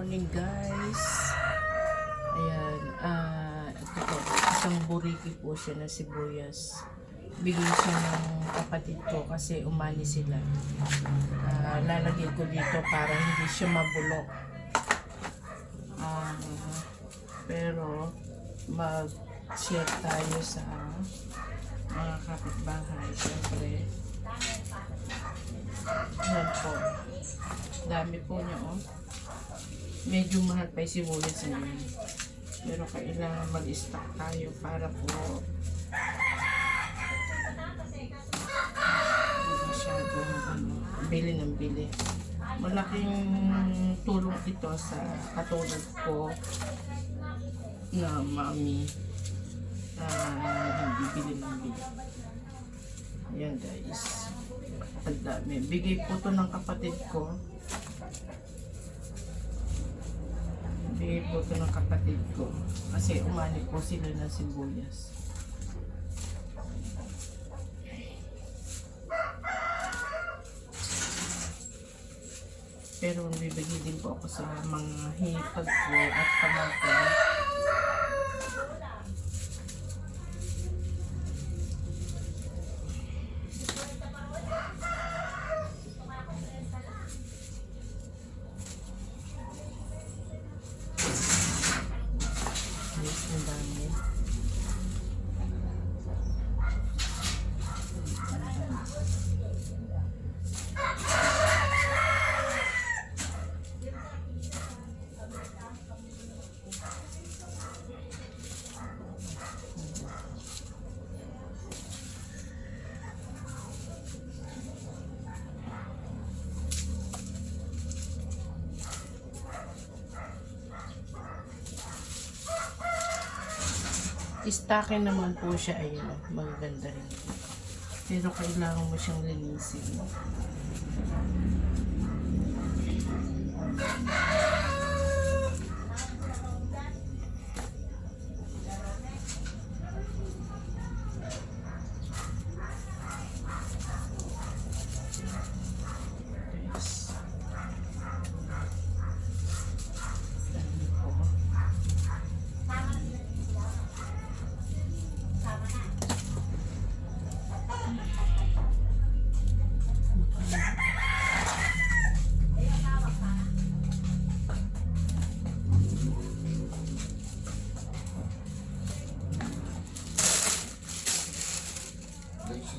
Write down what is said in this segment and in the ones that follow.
morning guys. Ayan, ito po, isang buriki po siya na sibuyas. Bigay siya ng kapatid ko kasi umani sila. Lalagyan ko dito para hindi siya mabulok. Pero mag-share tayo sa mga kapitbahay. Siyempre, yan po. Dami po niya, oh. Medyo mahal pa yung sibuyas niya. Pero kailangan mag-stock tayo para po masyadong bili ng bili. Malaking tulong ito sa katulad ko na mami hindi bili ng bili. Ayan guys. Ang dami. Bigay po ito ng kapatid ko. Bigay po ito ng kapatid ko. Kasi umani po sila ng sibuyas. Pero bibigay din po ako sa mga hipag ko at pamangkin. Yes, ang dami. Istakin naman po siya, ayun, magaganda rin. Pero kailangan mo siyang linisin.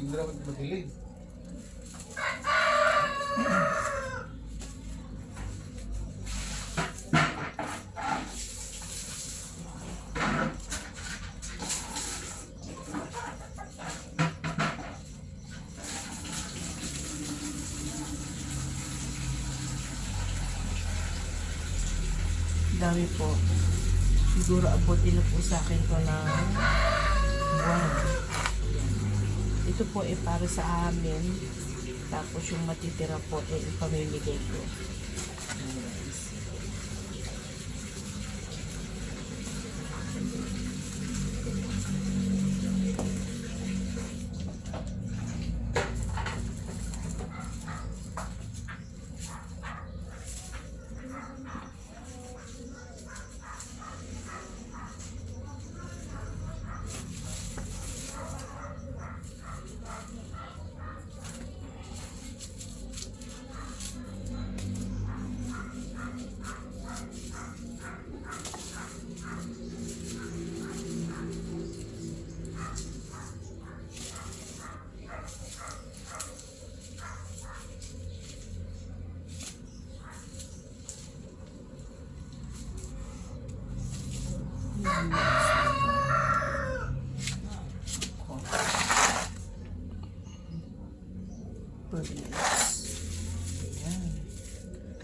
Hindi naman madilig. Dami po. Siguro abutin na po sa akin to ng buwan. Ito po ay para sa amin. Tapos yung matitira po ay ipamimigay ko.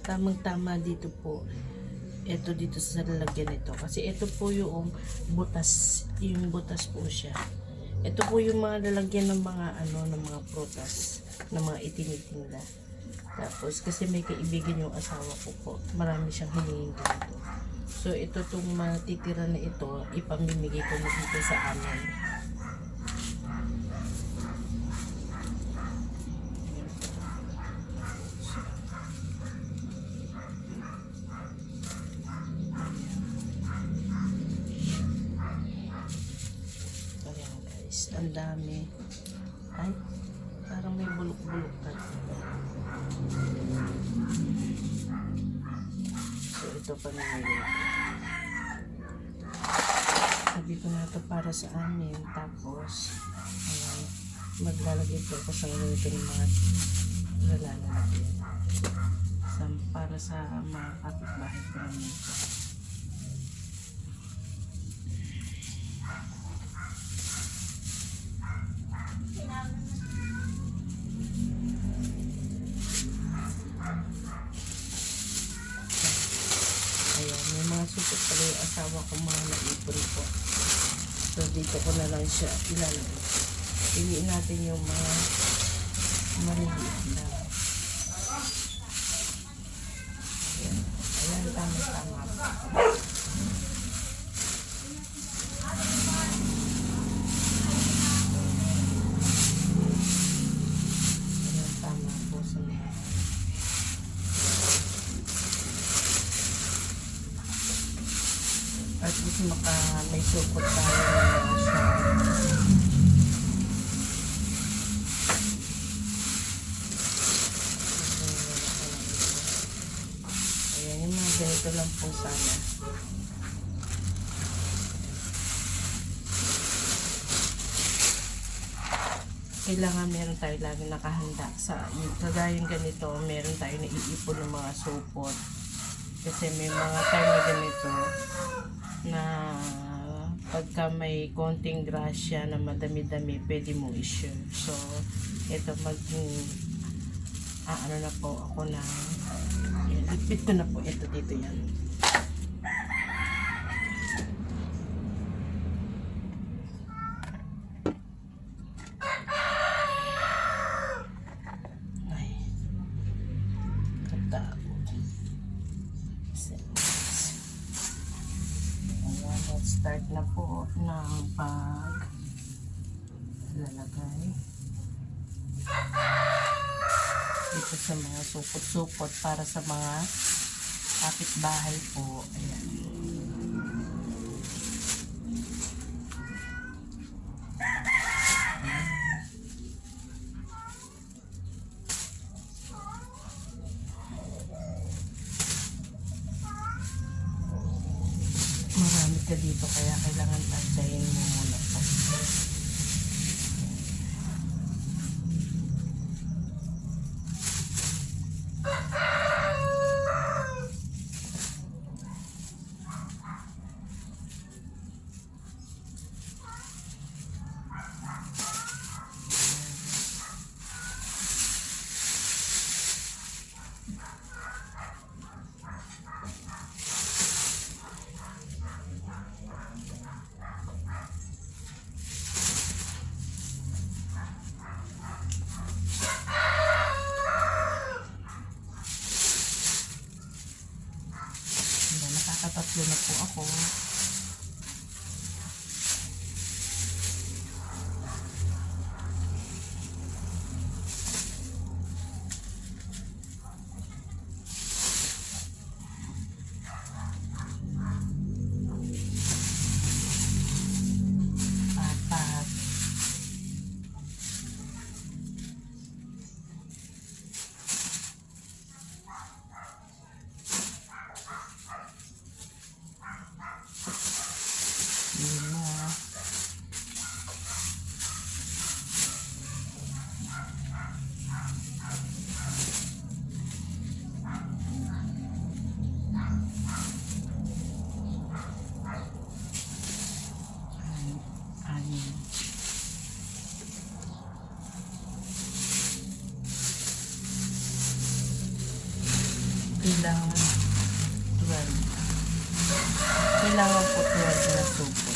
Tamang-tama dito po. Ito dito sa lalagyan nito. Kasi ito po yung butas. Yung butas po siya. Ito po yung mga lalagyan ng mga ng mga prutas. Ng mga itinitinda. Tapos kasi may kaibigan yung asawa ko po. Marami siyang hiningin dito. So ito itong matitira na ito, ipamimigay ko na dito sa amin. dami. Ay, parang may bulok-bulok na. So, ito pa naman yun. Sabi ko na ito para sa amin. Tapos, ayan, maglalagay po ako sa ganito ng mga lalagyan. Para sa mga kapitbahay ko naman ito. Ayan, may mga supot pala yung asawa ko mga naipon po. So, dito ko na lang siya ilalagay. Piliin natin yung mga maliliit na. Ayan, ayan, tama-tama po. Ayan, tama po sa mga. At least may supot tayo na sa ayan, yung mga ganito lang po sana. Kailangan meron tayo lagi nakahanda sa kagayang ganito, meron tayo na iipon ng mga supot. Kasi may mga time na ganito na pagka may konting grasya na madami-dami, pwede mo i-share. So, ito ano na po ako na lipit ko na po ito dito yan. Ay, katao. Ayan, let's start na po ng lalagay dito sa mga supot-supot para sa mga kapitbahay po. Ayan. Marami ka dito kaya kailangan tantayin mo muna po. Nakakatatlo na po ako. Apat. Lima. Anim. Kailangan 12. Kailangan po 12 na supot.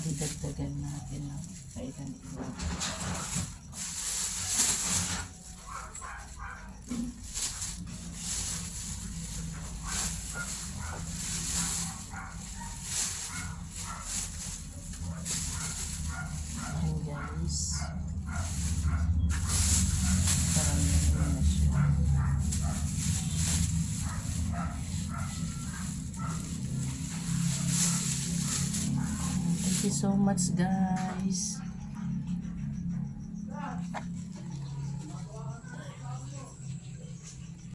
didagdagan natin ng kailan iba. Ayan guys. Parang yun na siya. Thank you so much guys.